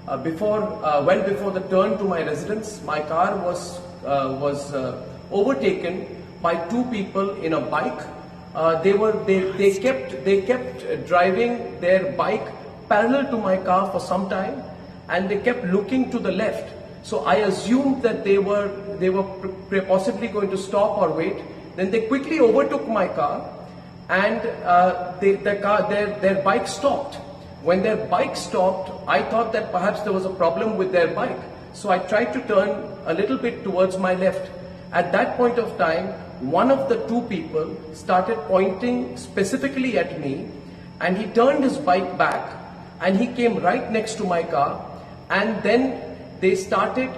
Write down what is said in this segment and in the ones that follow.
well before the turn to my residence, my car was overtaken by two people in a bike. They kept driving their bike parallel to my car for some time, and they kept looking to the left. So I assumed that they were possibly going to stop or wait. Then they quickly overtook my car, and their bike stopped. When their bike stopped, I thought that perhaps there was a problem with their bike. So I tried to turn a little bit towards my left. At that point of time, one of the two people started pointing specifically at me, and he turned his bike back, and he came right next to my car, and then they started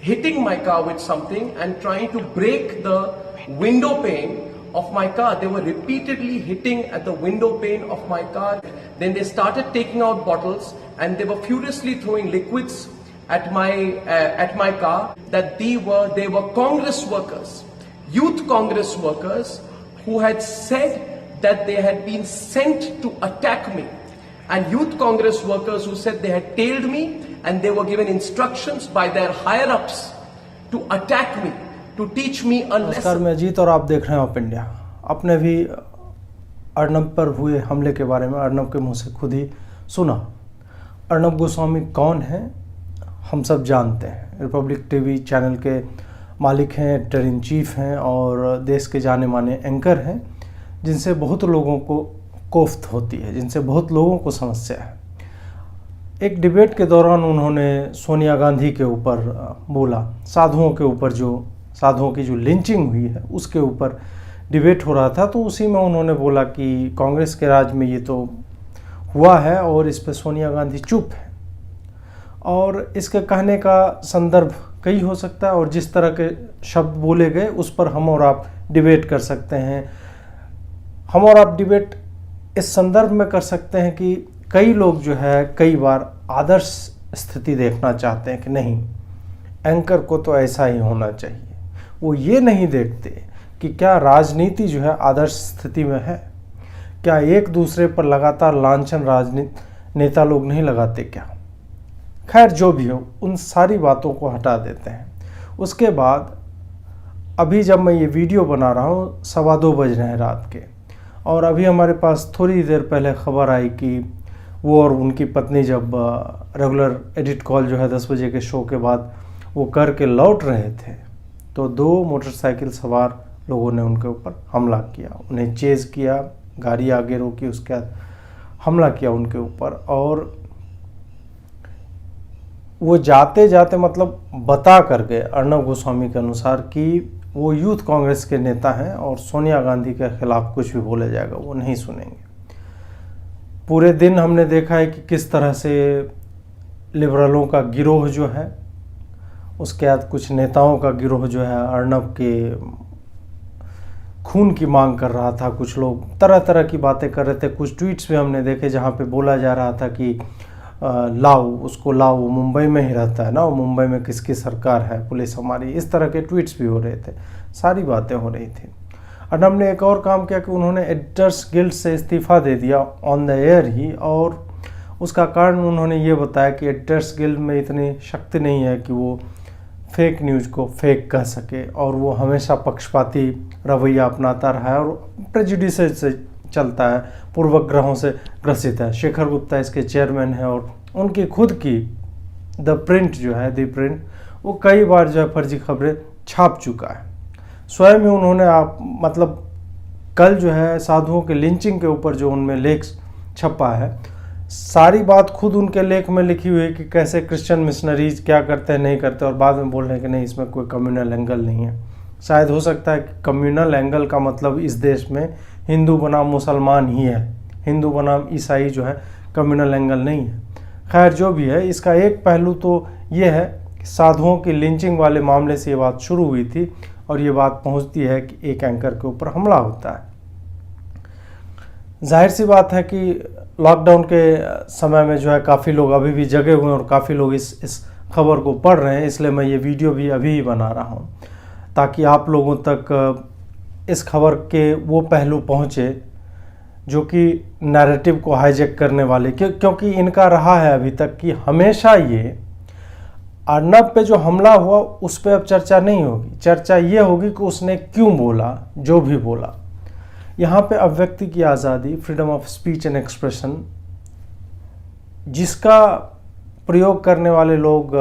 hitting my car with something and trying to break the window pane of my car. They were repeatedly hitting at the window pane of my car. Then they started taking out bottles, and they were furiously throwing liquids at my car. That they were Congress workers, youth Congress workers, who had said that they had been sent to attack me, and youth Congress workers who said they had tailed me, and they were given instructions by their higher ups to attack me, to teach me a lesson. नमस्कार, मैं अजीत और आप देख रहे हैं op India. आपने भी अर्नब पर हुए हमले के बारे में अर्नब के मुंह से खुद ही सुना। अर्नब गोस्वामी कौन है हम सब जानते हैं। रिपब्लिक टीवी चैनल के मालिक हैं, एडिटर इन चीफ हैं और देश के जाने माने एंकर हैं, जिनसे बहुत लोगों को कोफ्त होती है, जिनसे बहुत लोगों को समस्या है। एक डिबेट के दौरान उन्होंने सोनिया गांधी के ऊपर बोला, साधुओं के ऊपर, जो साधुओं की जो लिंचिंग हुई है उसके ऊपर डिबेट हो रहा था, तो उसी में उन्होंने बोला कि कांग्रेस के राज में ये तो हुआ है और इस पर सोनिया गांधी चुप है। और इसके कहने का संदर्भ कई हो सकता है और जिस तरह के शब्द बोले गए उस पर हम और आप डिबेट कर सकते हैं। हम और आप डिबेट इस संदर्भ में कर सकते हैं कि कई लोग जो है कई बार आदर्श स्थिति देखना चाहते हैं कि नहीं, एंकर को तो ऐसा ही होना चाहिए। वो ये नहीं देखते कि क्या राजनीति जो है आदर्श स्थिति में है, क्या एक दूसरे पर लगातार लांछन राजनीति नेता लोग नहीं लगाते क्या। खैर जो भी हो, उन सारी बातों को हटा देते हैं। उसके बाद अभी जब मैं ये वीडियो बना रहा हूँ 2:15 बज रहे हैं रात के, और अभी हमारे पास थोड़ी देर पहले खबर आई कि वो और उनकी पत्नी जब रेगुलर एडिट कॉल जो है 10 बजे के शो के बाद वो करके लौट रहे थे, तो 2 मोटरसाइकिल सवार लोगों ने उनके ऊपर हमला किया, उन्हें चेज़ किया, गाड़ी आगे रोकी, उसके बाद हमला किया उनके ऊपर। और वो जाते जाते मतलब बता कर गए अर्नब गोस्वामी के अनुसार कि वो यूथ कांग्रेस के नेता हैं और सोनिया गांधी के खिलाफ कुछ भी बोला जाएगा वो नहीं सुनेंगे। पूरे दिन हमने देखा है कि किस तरह से लिबरलों का गिरोह जो है, उसके बाद कुछ नेताओं का गिरोह जो है अर्नब के खून की मांग कर रहा था। कुछ लोग तरह तरह की बातें कर रहे थे। कुछ ट्वीट्स भी हमने देखे जहाँ पे बोला जा रहा था कि लाओ उसको, लाओ, वो मुंबई में ही रहता है ना, वो मुंबई में किसकी सरकार है, पुलिस हमारी, इस तरह के ट्वीट्स भी हो रहे थे, सारी बातें हो रही थी। अर्नब ने एक और काम किया कि उन्होंने एडिटर्स गिल्ड से इस्तीफ़ा दे दिया ऑन द एयर ही, और उसका कारण उन्होंने ये बताया कि एडिटर्स गिल्ड में इतनी शक्ति नहीं है कि वो फेक न्यूज़ को फेक कह सके, और वो हमेशा पक्षपाती रवैया अपनाता रहा है और प्रेजुडिस से चलता है, पूर्वग्रहों से ग्रसित है। शेखर गुप्ता इसके चेयरमैन है और उनकी खुद की द प्रिंट जो है, द प्रिंट, वो कई बार जो है फर्जी खबरें छाप चुका है। स्वयं ही उन्होंने मतलब कल जो है साधुओं के लिंचिंग के ऊपर जो उनमें लेख छपा है, सारी बात खुद उनके लेख में लिखी हुई है कि कैसे क्रिश्चियन मिशनरीज क्या करते हैं नहीं करते, और बाद में बोल रहे हैं कि नहीं इसमें कोई कम्युनल एंगल नहीं है। शायद हो सकता है कि कम्युनल एंगल का मतलब इस देश में हिंदू बनाम मुसलमान ही है, हिंदू बनाम ईसाई जो है कम्युनल एंगल नहीं है। खैर जो भी है, इसका एक पहलू तो ये है कि साधुओं की लिंचिंग वाले मामले से ये बात शुरू हुई थी और ये बात पहुंचती है कि एक एंकर के ऊपर हमला होता है। जाहिर सी बात है कि लॉकडाउन के समय में जो है काफ़ी लोग अभी भी जगे हुए हैं और काफ़ी लोग इस खबर को पढ़ रहे हैं, इसलिए मैं ये वीडियो भी अभी ही बना रहा हूँ ताकि आप लोगों तक इस खबर के वो पहलू पहुँचे जो कि नैरेटिव को हाईजैक करने वाले, क्योंकि इनका रहा है अभी तक कि हमेशा ये अर्नब पे जो हमला हुआ उस पर अब चर्चा नहीं होगी, चर्चा ये होगी कि उसने क्यों बोला जो भी बोला। यहाँ पे अभिव्यक्ति की आज़ादी, freedom of speech and expression, जिसका प्रयोग करने वाले लोग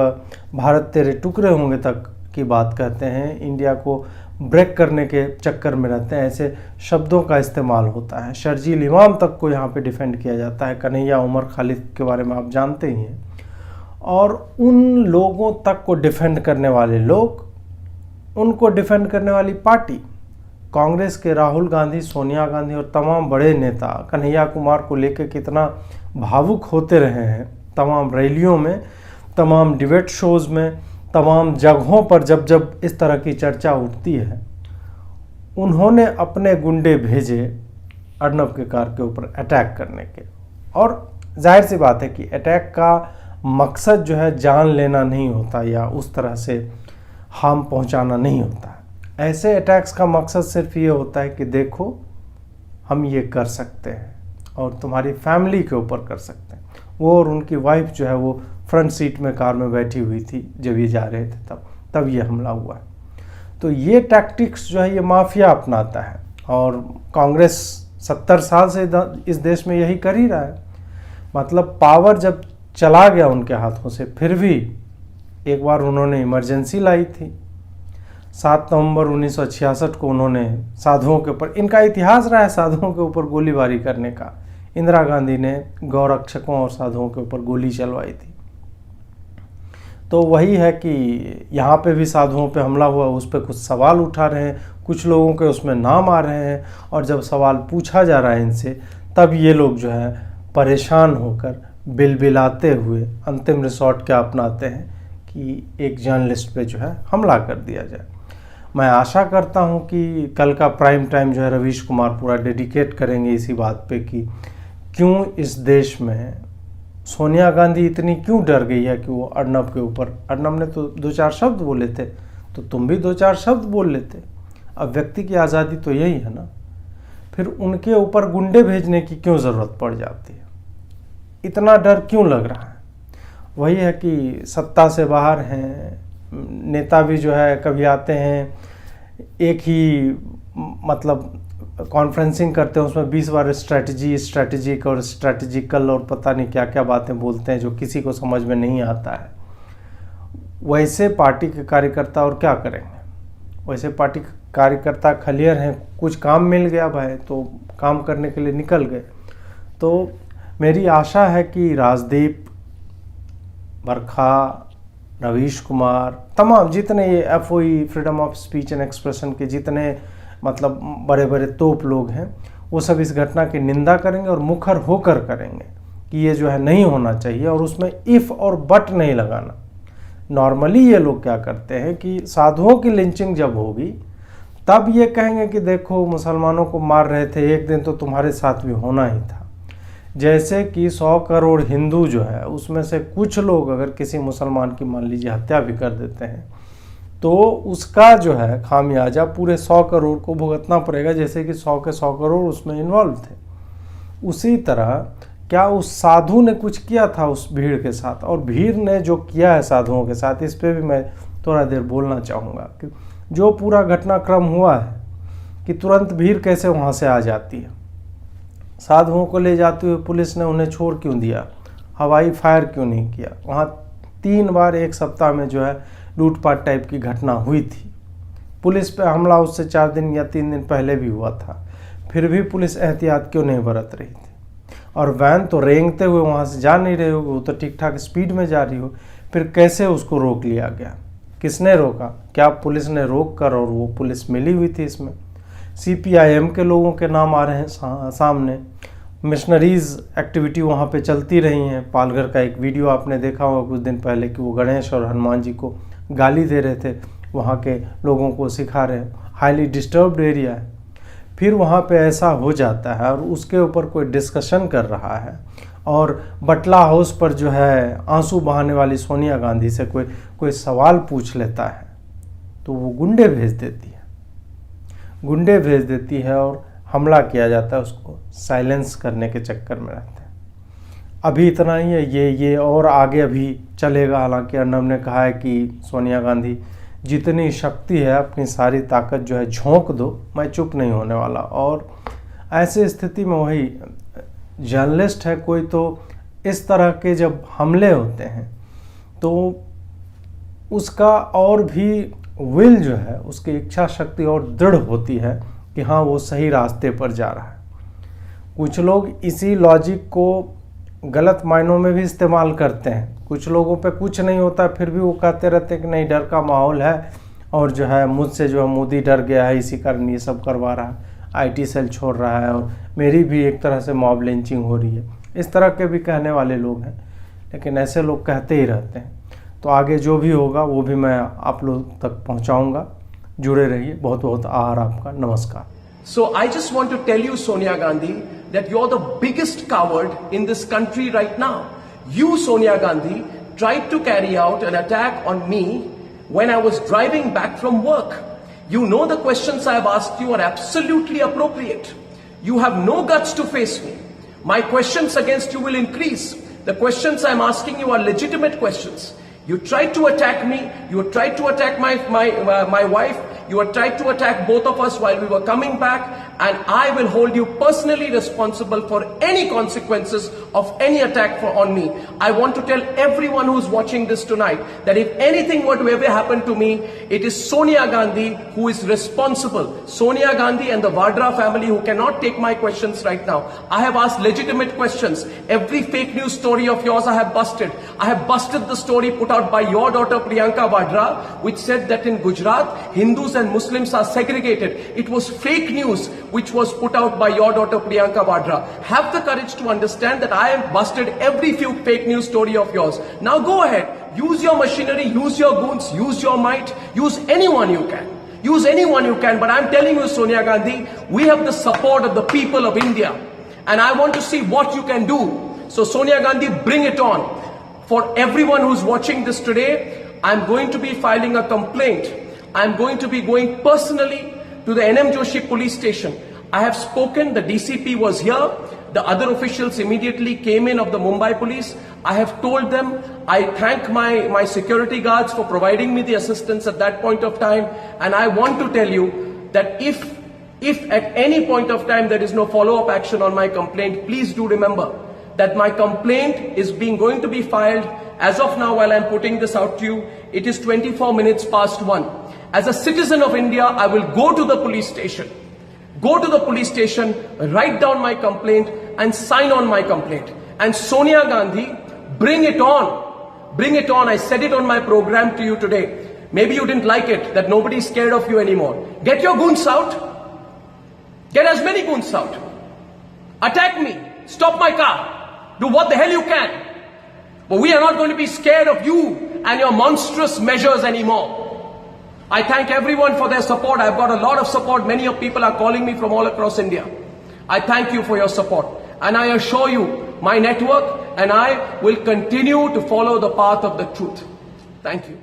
भारत तेरे टुकड़े होंगे तक की बात कहते हैं, इंडिया को ब्रेक करने के चक्कर में रहते हैं, ऐसे शब्दों का इस्तेमाल होता है। शर्जील इमाम तक को यहाँ पे डिफेंड किया जाता है, कन्हैया उमर खालिद के बारे में आप जानते ही हैं। और उन लोगों तक को डिफेंड करने वाले लोग, उनको डिफेंड करने वाली पार्टी, कांग्रेस के राहुल गांधी, सोनिया गांधी और तमाम बड़े नेता कन्हैया कुमार को लेकर कितना भावुक होते रहे हैं, तमाम रैलियों में, तमाम डिबेट शोज़ में, तमाम जगहों पर जब जब इस तरह की चर्चा उठती है, उन्होंने अपने गुंडे भेजे अर्नब के कार के ऊपर अटैक करने के। और जाहिर सी बात है कि अटैक का मकसद जो है जान लेना नहीं होता या उस तरह से हार्म पहुंचाना नहीं होता है। ऐसे अटैक्स का मकसद सिर्फ ये होता है कि देखो हम ये कर सकते हैं और तुम्हारी फैमिली के ऊपर कर सकते हैं। वो और उनकी वाइफ जो है वो फ्रंट सीट में कार में बैठी हुई थी जब ये जा रहे थे, तब ये हमला हुआ है। तो ये टैक्टिक्स जो है ये माफिया अपनाता है और कांग्रेस 70 साल से इस देश में यही कर ही रहा है। मतलब पावर जब चला गया उनके हाथों से, फिर भी एक बार उन्होंने इमरजेंसी लाई थी। 7 नवंबर 1966 को उन्होंने साधुओं के ऊपर, इनका इतिहास रहा है साधुओं के ऊपर गोलीबारी करने का, इंदिरा गांधी ने गौरक्षकों और साधुओं के ऊपर गोली चलवाई थी। तो वही है कि यहाँ पे भी साधुओं पे हमला हुआ, उस पर कुछ सवाल उठा रहे हैं, कुछ लोगों के उसमें नाम आ रहे हैं, और जब सवाल पूछा जा रहा है इनसे, तब ये लोग जो है परेशान होकर बिलबिलाते हुए अंतिम रिसोर्ट क्या अपनाते हैं कि एक जर्नलिस्ट पे जो है हमला कर दिया जाए। मैं आशा करता हूं कि कल का प्राइम टाइम जो है रवीश कुमार पूरा डेडिकेट करेंगे इसी बात पे कि क्यों इस देश में सोनिया गांधी इतनी क्यों डर गई है कि वो अर्नब के ऊपर, अर्नब ने तो 2-4 शब्द बोले थे, तो तुम भी 2-4 शब्द बोल लेते। अब व्यक्ति की आज़ादी तो यही है ना, फिर उनके ऊपर गुंडे भेजने की क्यों ज़रूरत पड़ जाती है, इतना डर क्यों लग रहा है। वही है कि सत्ता से बाहर हैं नेता भी जो है, कभी आते हैं एक ही मतलब कॉन्फ्रेंसिंग करते हैं, उसमें 20 बार स्ट्रैटेजिक और स्ट्रैटेजिकल और पता नहीं क्या क्या बातें बोलते हैं जो किसी को समझ में नहीं आता है। वैसे पार्टी के कार्यकर्ता और क्या करेंगे, वैसे पार्टी के कार्यकर्ता खलियर हैं, कुछ काम मिल गया भाई तो काम करने के लिए निकल गए। तो मेरी आशा है कि राजदीप, बरखा, रवीश कुमार, तमाम जितने ये FOE freedom of speech and expression के जितने मतलब बड़े बड़े तोप लोग हैं, वो सब इस घटना की निंदा करेंगे और मुखर होकर करेंगे कि ये जो है नहीं होना चाहिए, और उसमें इफ़ और बट नहीं लगाना। नॉर्मली ये लोग क्या करते हैं कि साधुओं की लिंचिंग जब होगी तब ये कहेंगे कि देखो मुसलमानों को मार रहे थे, एक दिन तो तुम्हारे साथ भी होना ही था। जैसे कि 100 करोड़ हिंदू जो है उसमें से कुछ लोग अगर किसी मुसलमान की मान लीजिए हत्या भी कर देते हैं तो उसका जो है खामियाजा पूरे 100 करोड़ को भुगतना पड़ेगा, जैसे कि 100 के 100 करोड़ उसमें इन्वॉल्व थे। उसी तरह क्या उस साधु ने कुछ किया था उस भीड़ के साथ, और भीड़ ने जो किया है साधुओं के साथ, इस पर भी मैं थोड़ा देर बोलना चाहूँगा कि जो पूरा घटनाक्रम हुआ है कि तुरंत भीड़ कैसे वहाँ से आ जाती है। साधुओं को ले जाते हुए पुलिस ने उन्हें छोड़ क्यों दिया, हवाई फायर क्यों नहीं किया। वहाँ 3 बार एक सप्ताह में जो है लूटपाट टाइप की घटना हुई थी। पुलिस पे हमला उससे 4 दिन या 3 दिन पहले भी हुआ था, फिर भी पुलिस एहतियात क्यों नहीं बरत रही थी। और वैन तो रेंगते हुए वहाँ से जा नहीं रहे हो, वो तो ठीक ठाक स्पीड में जा रही हो, फिर कैसे उसको रोक लिया गया, किसने रोका, क्या पुलिस ने रोक कर, और वो पुलिस मिली हुई थी। इसमें CPIM के लोगों के नाम आ रहे हैं सामने, मिशनरीज एक्टिविटी वहाँ पे चलती रही हैं। पालघर का एक वीडियो आपने देखा होगा कुछ दिन पहले कि वो गणेश और हनुमान जी को गाली दे रहे थे, वहाँ के लोगों को सिखा रहे हैं। हाईली डिस्टर्ब्ड एरिया है, फिर वहाँ पे ऐसा हो जाता है और उसके ऊपर कोई डिस्कशन कर रहा है, और बटला हाउस पर जो है आंसू बहाने वाली सोनिया गांधी से कोई सवाल पूछ लेता है तो वो गुंडे भेज देती है और हमला किया जाता है उसको साइलेंस करने के चक्कर में रहते हैं। अभी इतना ही है, ये और आगे अभी चलेगा। हालांकि अर्नब ने कहा है कि सोनिया गांधी जितनी शक्ति है अपनी सारी ताकत जो है झोंक दो, मैं चुप नहीं होने वाला। और ऐसी स्थिति में वही जर्नलिस्ट है कोई, तो इस तरह के जब हमले होते हैं तो उसका और भी विल जो है, उसकी इच्छा शक्ति और दृढ़ होती है कि हाँ वो सही रास्ते पर जा रहा है। कुछ लोग इसी लॉजिक को गलत मायनों में भी इस्तेमाल करते हैं। कुछ लोगों पे कुछ नहीं होता फिर भी वो कहते रहते हैं कि नहीं डर का माहौल है और जो है मुझसे जो है मोदी डर गया है इसी कारण ये सब करवा रहा है, आईटी सेल छोड़ रहा है और मेरी भी एक तरह से मॉब लिंचिंग हो रही है। इस तरह के भी कहने वाले लोग हैं, लेकिन ऐसे लोग कहते ही रहते हैं। तो आगे जो भी होगा वो भी मैं आप लोग तक पहुंचाऊंगा। जुड़े रहिए। बहुत बहुत आभार आपका। नमस्कार। So I just want to tell you, Sonia Gandhi, that you're the biggest coward in this country right now. You, Sonia Gandhi, tried to carry out an attack on me when I was driving back from work. You know the questions I have asked you are absolutely appropriate. You have no guts to face me. My questions against you will increase. The questions I'm asking you are legitimate questions. You tried to attack me. You tried to attack my wife. You had tried to attack both of us while we were coming back, and I will hold you personally responsible for any consequences of any attack on me. I want to tell everyone who's watching this tonight that if anything were to ever happen to me, it is Sonia Gandhi who is responsible. Sonia Gandhi and the Vadra family who cannot take my questions right now. I have asked legitimate questions. Every fake news story of yours I have busted. I have busted the story put out by your daughter Priyanka Vadra, which said that in Gujarat, Hindus and Muslims are segregated. It was fake news which was put out by your daughter Priyanka Vadra. Have the courage to understand that I have busted every few fake news story of yours. Now go ahead, use your machinery, use your goons, use your might, use anyone you can. Use anyone you can, but I'm telling you, Sonia Gandhi, we have the support of the people of India. And I want to see what you can do. So Sonia Gandhi, bring it on. For everyone who's watching this today, I'm going to be filing a complaint. I'm going to be going personally to the NM Joshi police station. I have spoken, the DCP was here, the other officials immediately came in of the Mumbai police. I have told them, I thank my security guards for providing me the assistance at that point of time, and I want to tell you that if at any point of time there is no follow-up action on my complaint, please do remember that my complaint is going to be filed as of now. While I'm putting this out to you, it is 24 minutes past 1. As a citizen of India, I will go to the police station, write down my complaint and sign on my complaint. And Sonia Gandhi, bring it on. Bring it on. I said it on my program to you today. Maybe you didn't like it, that nobody's scared of you anymore. Get your goons out. Get as many goons out. Attack me. Stop my car. Do what the hell you can. But we are not going to be scared of you and your monstrous measures anymore. I thank everyone for their support. I've got a lot of support. Many of people are calling me from all across India. I thank you for your support. And I assure you, my network and I will continue to follow the path of the truth. Thank you.